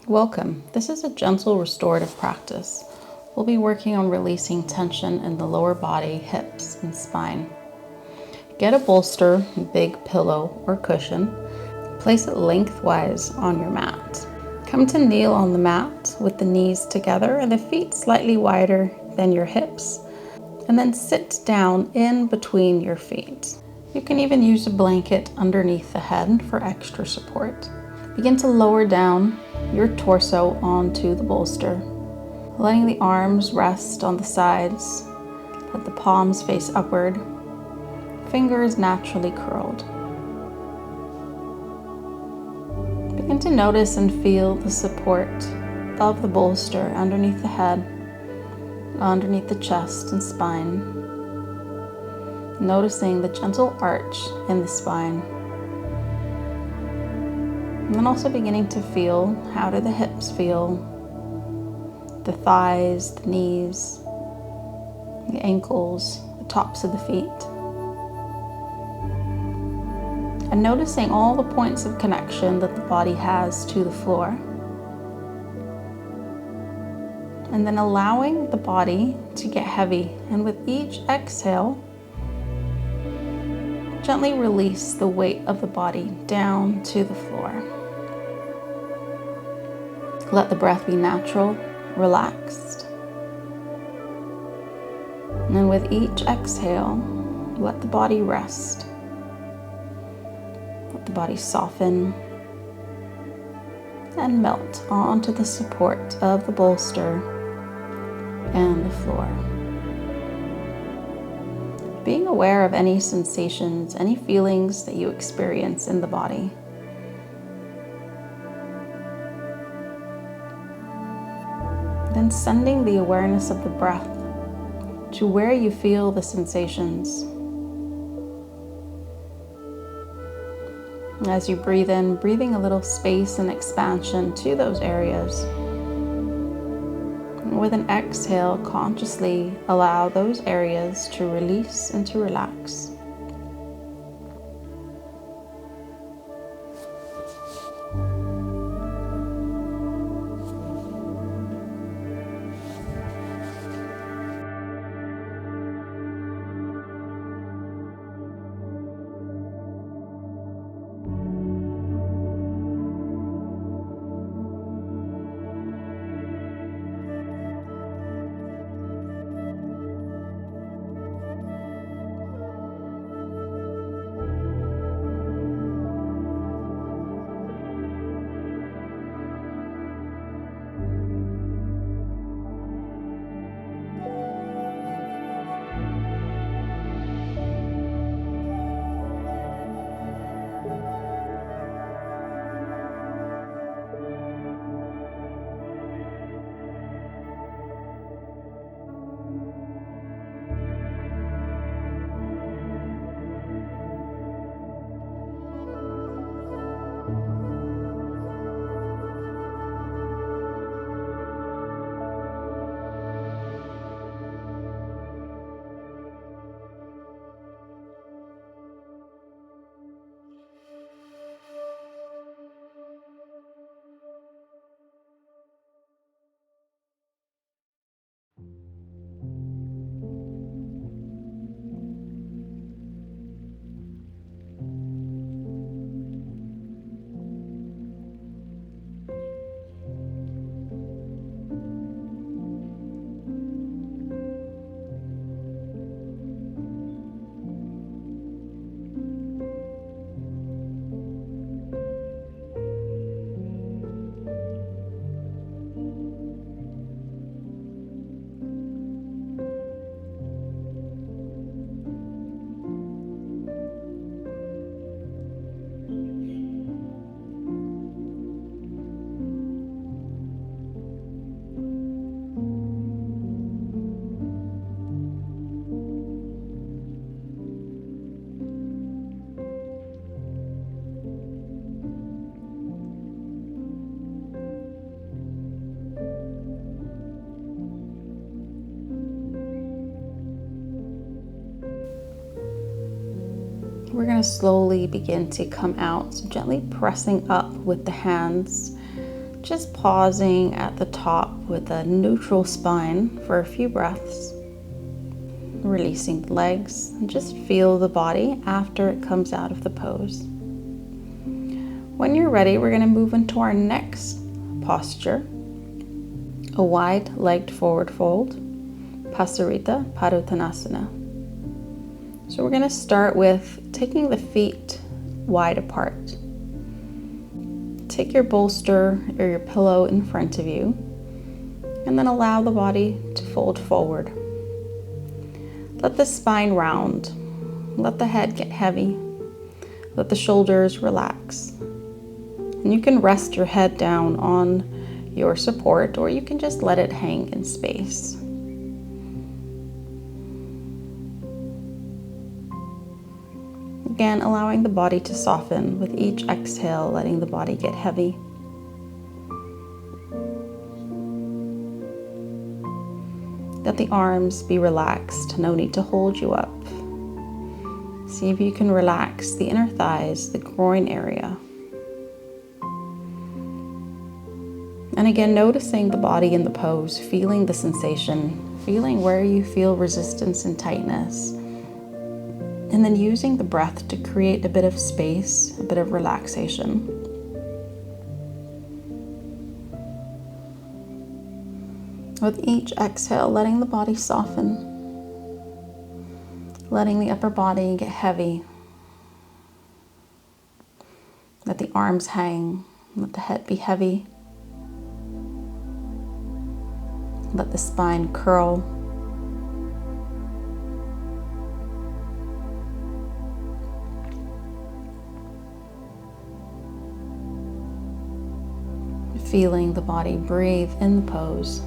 Welcome. This is a gentle restorative practice. We'll be working on releasing tension in the lower body, hips, and spine. Get a bolster, big pillow, or cushion. Place it lengthwise on your mat. Come to kneel on the mat with the knees together and the feet slightly wider than your hips. And then sit down in between your feet. You can even use a blanket underneath the head for extra support. Begin to lower down your torso onto the bolster, letting the arms rest on the sides. Let the palms face upward, fingers naturally curled. Begin to notice and feel the support of the bolster underneath the head, underneath the chest and spine. Noticing the gentle arch in the spine. And then also beginning to feel, how do the hips feel? The thighs, the knees, the ankles, the tops of the feet. And noticing all the points of connection that the body has to the floor. And then allowing the body to get heavy. And with each exhale, gently release the weight of the body down to the floor. Let the breath be natural, relaxed. And then with each exhale, let the body rest. Let the body soften and melt onto the support of the bolster and the floor. Being aware of any sensations, any feelings that you experience in the body. Then sending the awareness of the breath to where you feel the sensations. As you breathe in, breathing a little space and expansion to those areas. With an exhale, consciously allow those areas to release and to relax. We're going to slowly begin to come out, so gently pressing up with the hands Just pausing at the top with a neutral spine for a few breaths. Releasing the legs, and just feel the body after it comes out of the pose. When you're ready, we're going to move into our next posture, a wide-legged forward fold, Pasarita Padottanasana. So we're going to start with taking the feet wide apart. Take your bolster or your pillow in front of you, and then allow the body to fold forward. Let the spine round. Let the head get heavy. Let the shoulders relax. And you can rest your head down on your support, or you can just let it hang in space. Again, allowing the body to soften with each exhale, letting the body get heavy. Let the arms be relaxed, no need to hold you up. See if you can relax the inner thighs, the groin area. And again, noticing the body in the pose, feeling the sensation, feeling where you feel resistance and tightness. And then using the breath to create a bit of space, a bit of relaxation. With each exhale, letting the body soften, letting the upper body get heavy. Let the arms hang, let the head be heavy. Let the spine curl. Feeling the body breathe in the pose.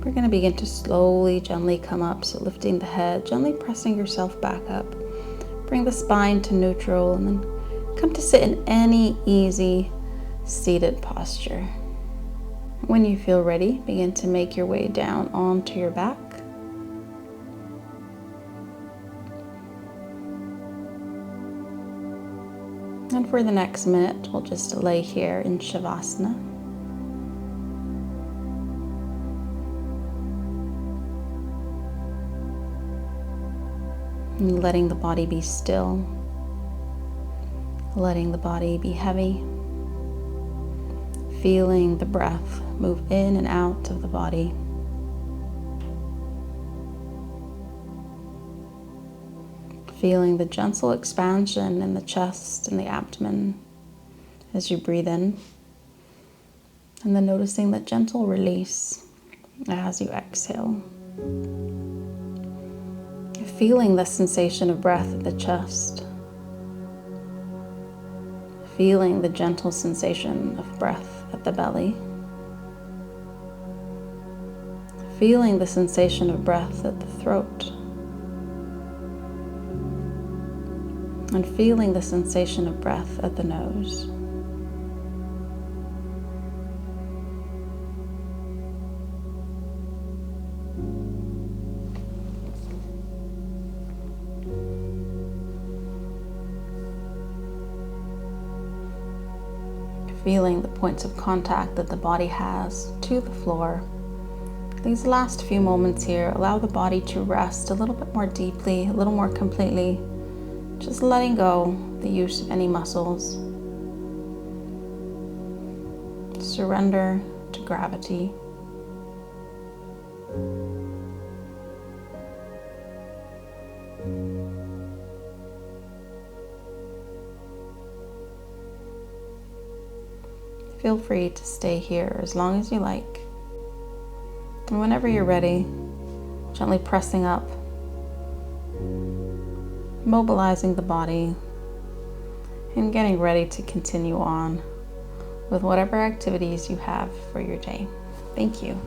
We're going to begin to slowly, gently come up. So lifting the head, gently pressing yourself back up. Bring the spine to neutral and then come to sit in any easy seated posture. When you feel ready, begin to make your way down onto your back. And for the next minute, we'll just lay here in Shavasana. And letting the body be still, letting the body be heavy, feeling the breath move in and out of the body. Feeling the gentle expansion in the chest and the abdomen as you breathe in, and then noticing that gentle release As you exhale, feeling the sensation of breath at the chest, feeling the gentle sensation of breath at the belly, feeling the sensation of breath at the throat, and feeling the sensation of breath at the nose. Feeling the points of contact that the body has to the floor. These last few moments here, allow the body to rest a little bit more deeply, a little more completely, just letting go the use of any muscles. Surrender to gravity. Feel free to stay here as long as you like. And whenever you're ready, gently pressing up, mobilizing the body, and getting ready to continue on with whatever activities you have for your day. Thank you.